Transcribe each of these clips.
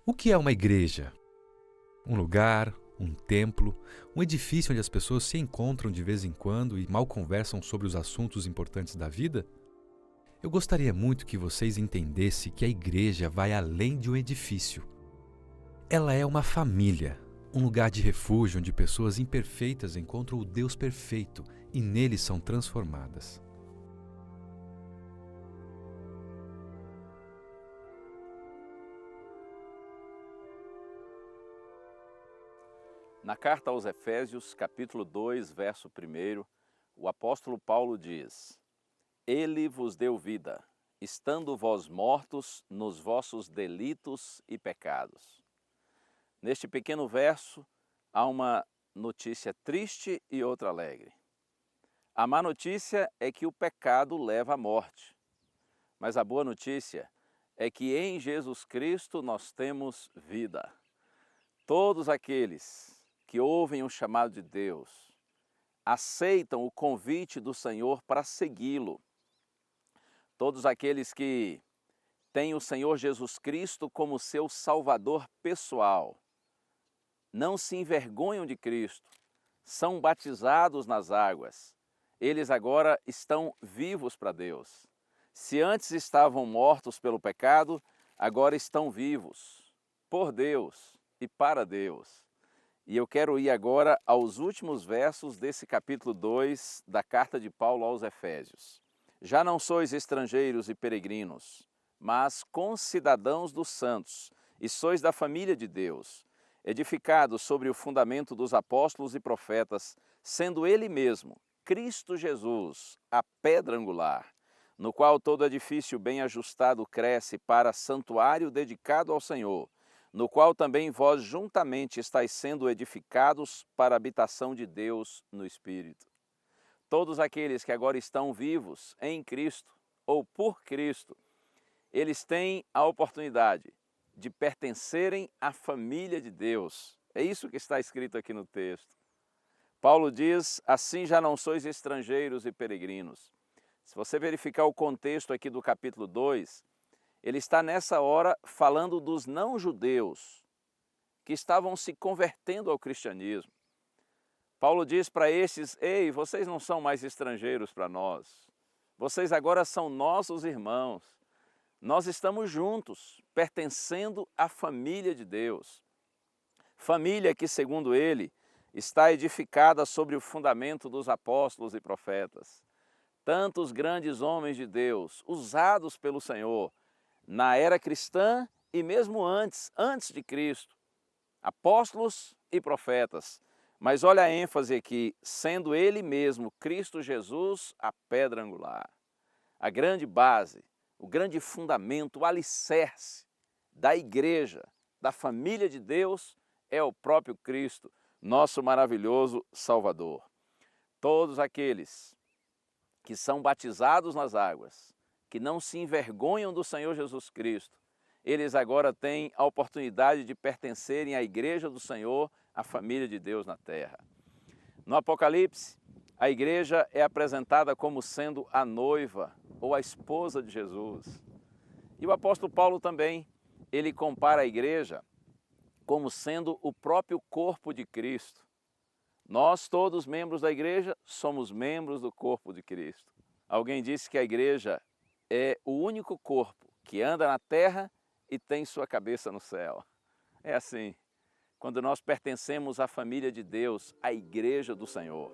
O que é uma igreja? Um lugar, um templo, um edifício onde as pessoas se encontram de vez em quando e mal conversam sobre os assuntos importantes da vida? Eu gostaria muito que vocês entendessem que a igreja vai além de um edifício. Ela é uma família, um lugar de refúgio onde pessoas imperfeitas encontram o Deus perfeito e nele são transformadas. Na carta aos Efésios, capítulo 2, verso 1, o apóstolo Paulo diz: Ele vos deu vida, estando vós mortos nos vossos delitos e pecados. Neste pequeno verso, há uma notícia triste e outra alegre. A má notícia é que o pecado leva à morte, mas a boa notícia é que em Jesus Cristo nós temos vida. Todos aqueles que ouvem o chamado de Deus, aceitam o convite do Senhor para segui-lo. Todos aqueles que têm o Senhor Jesus Cristo como seu Salvador pessoal, não se envergonham de Cristo, são batizados nas águas, eles agora estão vivos para Deus. Se antes estavam mortos pelo pecado, agora estão vivos por Deus e para Deus. E eu quero ir agora aos últimos versos desse capítulo 2 da carta de Paulo aos Efésios. Já não sois estrangeiros e peregrinos, mas concidadãos dos santos, e sois da família de Deus, edificados sobre o fundamento dos apóstolos e profetas, sendo Ele mesmo, Cristo Jesus, a pedra angular, no qual todo edifício bem ajustado cresce para santuário dedicado ao Senhor, no qual também vós juntamente estáis sendo edificados para a habitação de Deus no Espírito. Todos aqueles que agora estão vivos em Cristo ou por Cristo, eles têm a oportunidade de pertencerem à família de Deus. É isso que está escrito aqui no texto. Paulo diz, assim já não sois estrangeiros e peregrinos. Se você verificar o contexto aqui do capítulo 2, ele está nessa hora falando dos não-judeus que estavam se convertendo ao cristianismo. Paulo diz para estes: ei, vocês não são mais estrangeiros para nós. Vocês agora são nossos irmãos. Nós estamos juntos, pertencendo à família de Deus. Família que, segundo ele, está edificada sobre o fundamento dos apóstolos e profetas. Tantos grandes homens de Deus, usados pelo Senhor, na era cristã e mesmo antes de Cristo, apóstolos e profetas. Mas olha a ênfase aqui, sendo Ele mesmo, Cristo Jesus, a pedra angular. A grande base, o grande fundamento, o alicerce da igreja, da família de Deus, é o próprio Cristo, nosso maravilhoso Salvador. Todos aqueles que são batizados nas águas, que não se envergonham do Senhor Jesus Cristo, eles agora têm a oportunidade de pertencerem à igreja do Senhor, à família de Deus na terra. No Apocalipse, a igreja é apresentada como sendo a noiva ou a esposa de Jesus. E o apóstolo Paulo também, ele compara a igreja como sendo o próprio corpo de Cristo. Nós, todos membros da igreja, somos membros do corpo de Cristo. Alguém disse que a igreja é o único corpo que anda na terra e tem sua cabeça no céu. É assim, quando nós pertencemos à família de Deus, à igreja do Senhor.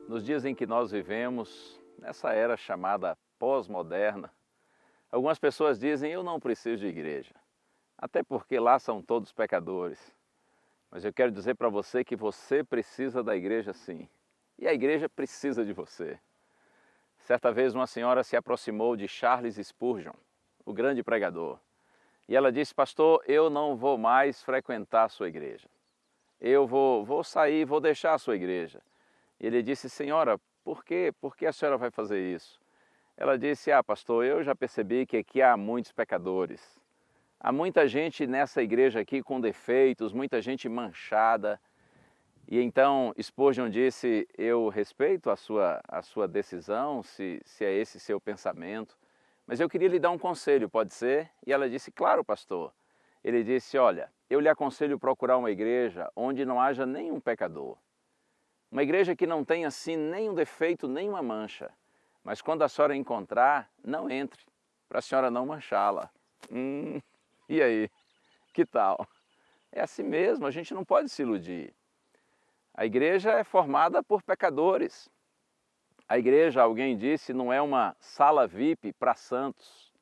Nos dias em que nós vivemos, nessa era chamada pós-moderna, algumas pessoas dizem: eu não preciso de igreja, até porque lá são todos pecadores. Mas eu quero dizer para você que você precisa da igreja sim, e a igreja precisa de você. Certa vez uma senhora se aproximou de Charles Spurgeon, o grande pregador, e ela disse: pastor, eu não vou mais frequentar a sua igreja. Eu vou sair, vou deixar a sua igreja. E ele disse: senhora, por quê? Por que a senhora vai fazer isso? Ela disse: pastor, eu já percebi que aqui há muitos pecadores. Há muita gente nessa igreja aqui com defeitos, muita gente manchada. E então Spurgeon disse, eu respeito a sua decisão, se é esse seu pensamento, mas eu queria lhe dar um conselho, pode ser? E ela disse, claro, pastor. Ele disse, olha, eu lhe aconselho procurar uma igreja onde não haja nenhum pecador. Uma igreja que não tenha assim nenhum defeito, nenhuma mancha. Mas quando a senhora encontrar, não entre, para a senhora não manchá-la. E aí? Que tal? É assim mesmo, a gente não pode se iludir. A igreja é formada por pecadores. A igreja, alguém disse, não é uma sala VIP para santos.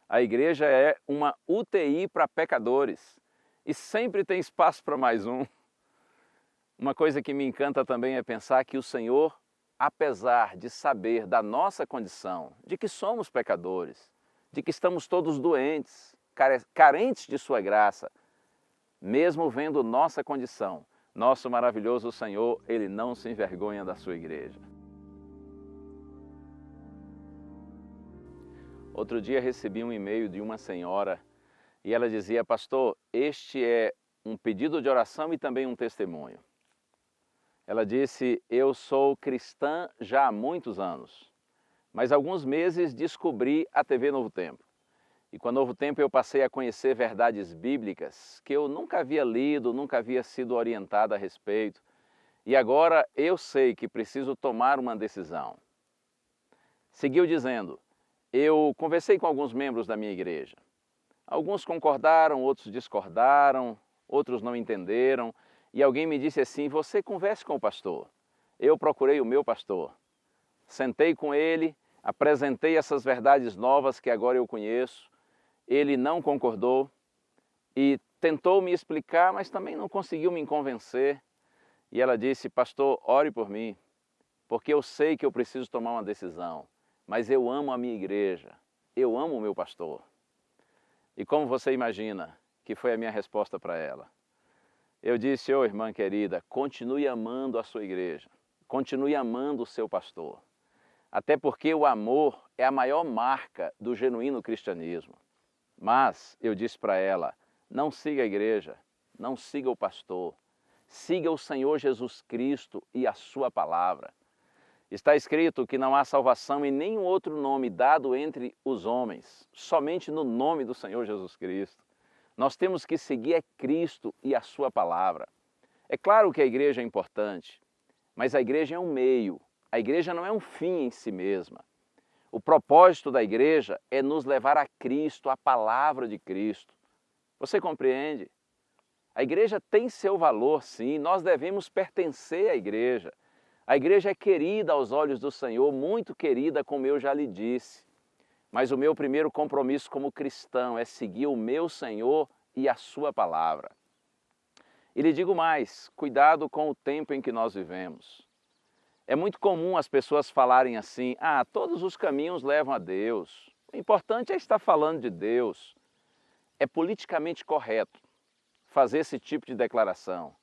A igreja é uma UTI para pecadores. E sempre tem espaço para mais um. Uma coisa que me encanta também é pensar que o Senhor, apesar de saber da nossa condição, de que somos pecadores, de que estamos todos doentes, carentes de sua graça, mesmo vendo nossa condição, nosso maravilhoso Senhor, Ele não se envergonha da sua igreja. Outro dia recebi um e-mail de uma senhora e ela dizia, pastor, este é um pedido de oração e também um testemunho. Ela disse, eu sou cristã já há muitos anos, mas há alguns meses descobri a TV Novo Tempo. E com a Novo Tempo eu passei a conhecer verdades bíblicas que eu nunca havia lido, nunca havia sido orientada a respeito. E agora eu sei que preciso tomar uma decisão. Seguiu dizendo, eu conversei com alguns membros da minha igreja. Alguns concordaram, outros discordaram, outros não entenderam. E alguém me disse assim, você converse com o pastor. Eu procurei o meu pastor. Sentei com ele, apresentei essas verdades novas que agora eu conheço. Ele não concordou e tentou me explicar, mas também não conseguiu me convencer. E ela disse, pastor, ore por mim, porque eu sei que eu preciso tomar uma decisão, mas eu amo a minha igreja, eu amo o meu pastor. E como você imagina que foi a minha resposta para ela? Eu disse, ô irmã querida, continue amando a sua igreja, continue amando o seu pastor, até porque o amor é a maior marca do genuíno cristianismo. Mas eu disse para ela, não siga a igreja, não siga o pastor, siga o Senhor Jesus Cristo e a sua palavra. Está escrito que não há salvação em nenhum outro nome dado entre os homens, somente no nome do Senhor Jesus Cristo. Nós temos que seguir a Cristo e a sua palavra. É claro que a igreja é importante, mas a igreja é um meio, a igreja não é um fim em si mesma. O propósito da igreja é nos levar a Cristo, a palavra de Cristo. Você compreende? A igreja tem seu valor, sim, nós devemos pertencer à igreja. A igreja é querida aos olhos do Senhor, muito querida, como eu já lhe disse. Mas o meu primeiro compromisso como cristão é seguir o meu Senhor e a sua palavra. E lhe digo mais, cuidado com o tempo em que nós vivemos. É muito comum as pessoas falarem assim, todos os caminhos levam a Deus. O importante é estar falando de Deus. É politicamente correto fazer esse tipo de declaração.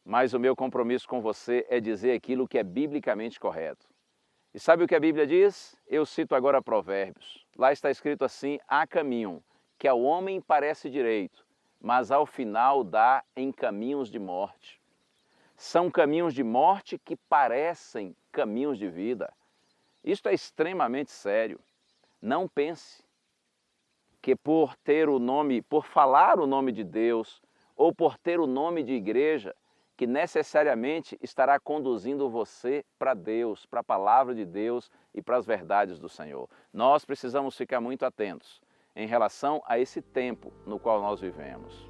Mas o meu compromisso com você é dizer aquilo que é biblicamente correto. E sabe o que a Bíblia diz? Eu cito agora Provérbios. Lá está escrito assim, há caminho que ao homem parece direito, mas ao final dá em caminhos de morte. São caminhos de morte que parecem caminhos de vida. Isto é extremamente sério. Não pense que por falar o nome de Deus ou por ter o nome de igreja, que necessariamente estará conduzindo você para Deus, para a palavra de Deus e para as verdades do Senhor. Nós precisamos ficar muito atentos em relação a esse tempo no qual nós vivemos.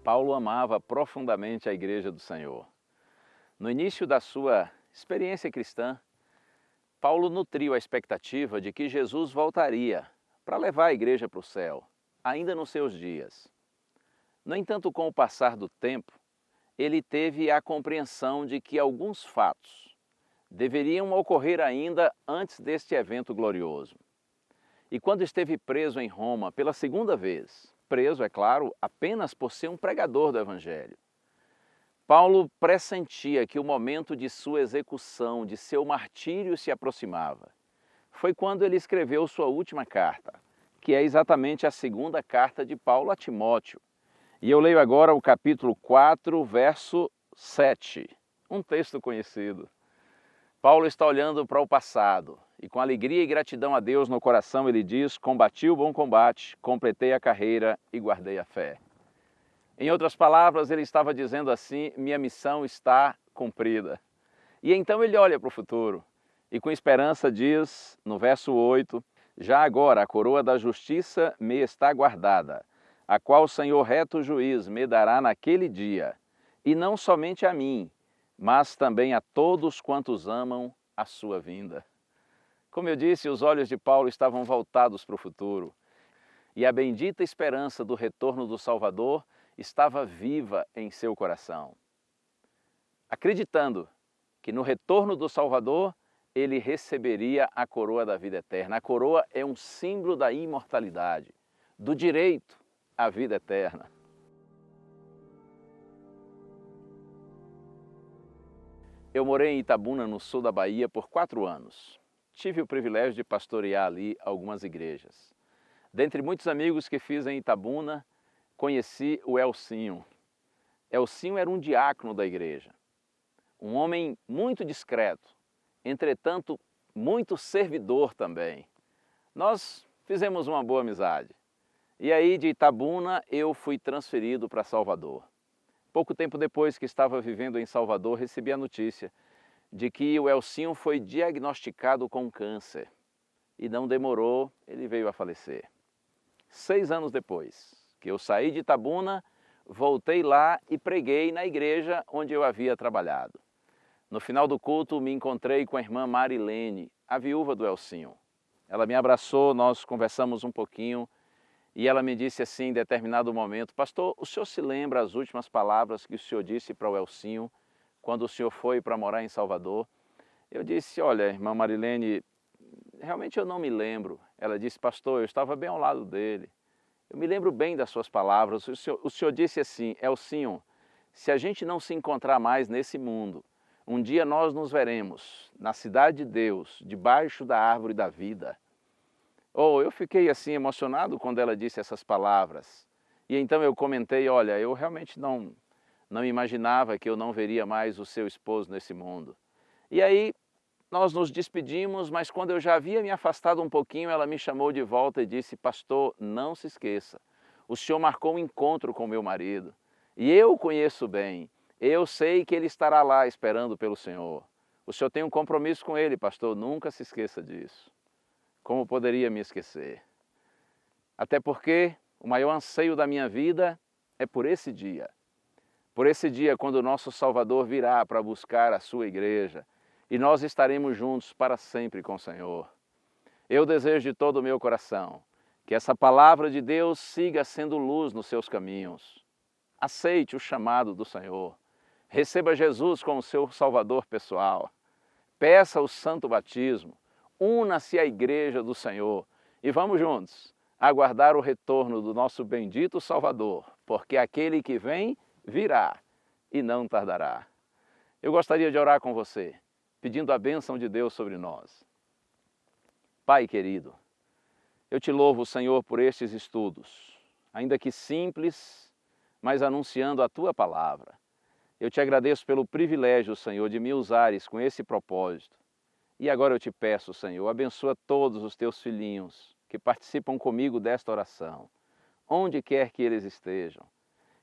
Paulo amava profundamente a igreja do Senhor. No início da sua experiência cristã, Paulo nutriu a expectativa de que Jesus voltaria para levar a igreja para o céu, ainda nos seus dias. No entanto, com o passar do tempo, ele teve a compreensão de que alguns fatos deveriam ocorrer ainda antes deste evento glorioso. E quando esteve preso em Roma pela segunda vez, preso, é claro, apenas por ser um pregador do Evangelho, Paulo pressentia que o momento de sua execução, de seu martírio se aproximava. Foi quando ele escreveu sua última carta, que é exatamente a segunda carta de Paulo a Timóteo. E eu leio agora o capítulo 4, verso 7, um texto conhecido. Paulo está olhando para o passado e com alegria e gratidão a Deus no coração ele diz: combati o bom combate, completei a carreira e guardei a fé. Em outras palavras, ele estava dizendo assim: minha missão está cumprida. E então ele olha para o futuro e com esperança diz, no verso 8, já agora a coroa da justiça me está guardada, a qual o Senhor reto juiz me dará naquele dia, e não somente a mim, mas também a todos quantos amam a sua vinda. Como eu disse, os olhos de Paulo estavam voltados para o futuro, e a bendita esperança do retorno do Salvador estava viva em seu coração. Acreditando que no retorno do Salvador ele receberia a coroa da vida eterna. A coroa é um símbolo da imortalidade, do direito à vida eterna. Eu morei em Itabuna, no sul da Bahia, por 4 anos. Tive o privilégio de pastorear ali algumas igrejas. Dentre muitos amigos que fiz em Itabuna, conheci o Elcinho. Elcinho era um diácono da igreja, um homem muito discreto, entretanto muito servidor também. Nós fizemos uma boa amizade. E aí de Itabuna eu fui transferido para Salvador. Pouco tempo depois que estava vivendo em Salvador, recebi a notícia de que o Elcinho foi diagnosticado com câncer. E não demorou, ele veio a falecer. 6 anos depois que eu saí de Itabuna, voltei lá e preguei na igreja onde eu havia trabalhado. No final do culto, me encontrei com a irmã Marilene, a viúva do Elcinho. Ela me abraçou, nós conversamos um pouquinho e ela me disse assim em determinado momento: pastor, o senhor se lembra as últimas palavras que o senhor disse para o Elcinho quando o senhor foi para morar em Salvador? Eu disse: olha, irmã Marilene, realmente eu não me lembro. Ela disse: pastor, eu estava bem ao lado dele. Eu me lembro bem das suas palavras. O senhor disse assim: Elcinho, se a gente não se encontrar mais nesse mundo, um dia nós nos veremos na cidade de Deus, debaixo da árvore da vida. Oh, eu fiquei assim emocionado quando ela disse essas palavras. E então eu comentei: olha, eu realmente não imaginava que eu não veria mais o seu esposo nesse mundo. E aí nós nos despedimos, mas quando eu já havia me afastado um pouquinho, ela me chamou de volta e disse: pastor, não se esqueça, o senhor marcou um encontro com meu marido. E eu o conheço bem, eu sei que ele estará lá esperando pelo senhor. O senhor tem um compromisso com ele, pastor, nunca se esqueça disso. Como poderia me esquecer? Até porque o maior anseio da minha vida é por esse dia. Por esse dia quando o nosso Salvador virá para buscar a sua igreja e nós estaremos juntos para sempre com o Senhor. Eu desejo de todo o meu coração que essa palavra de Deus siga sendo luz nos seus caminhos. Aceite o chamado do Senhor. Receba Jesus como seu Salvador pessoal. Peça o santo batismo. Una-se à igreja do Senhor e vamos juntos aguardar o retorno do nosso bendito Salvador, porque aquele que vem virá e não tardará. Eu gostaria de orar com você, pedindo a bênção de Deus sobre nós. Pai querido, eu te louvo, Senhor, por estes estudos, ainda que simples, mas anunciando a Tua palavra. Eu te agradeço pelo privilégio, Senhor, de me usares com esse propósito. E agora eu te peço, Senhor, abençoa todos os teus filhinhos que participam comigo desta oração, onde quer que eles estejam.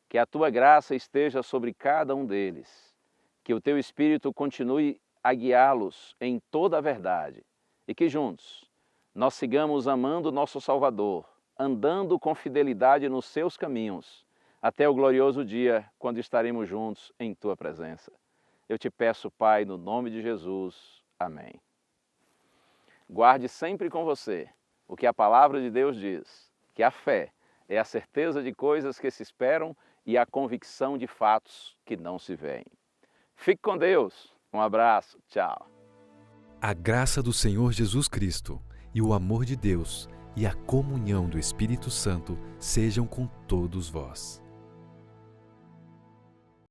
Que a tua graça esteja sobre cada um deles, que o teu Espírito continue a guiá-los em toda a verdade e que juntos nós sigamos amando nosso Salvador, andando com fidelidade nos seus caminhos, até o glorioso dia quando estaremos juntos em tua presença. Eu te peço, Pai, no nome de Jesus. Amém. Guarde sempre com você o que a palavra de Deus diz, que a fé é a certeza de coisas que se esperam e a convicção de fatos que não se veem. Fique com Deus. Um abraço. Tchau. A graça do Senhor Jesus Cristo e o amor de Deus e a comunhão do Espírito Santo sejam com todos vós.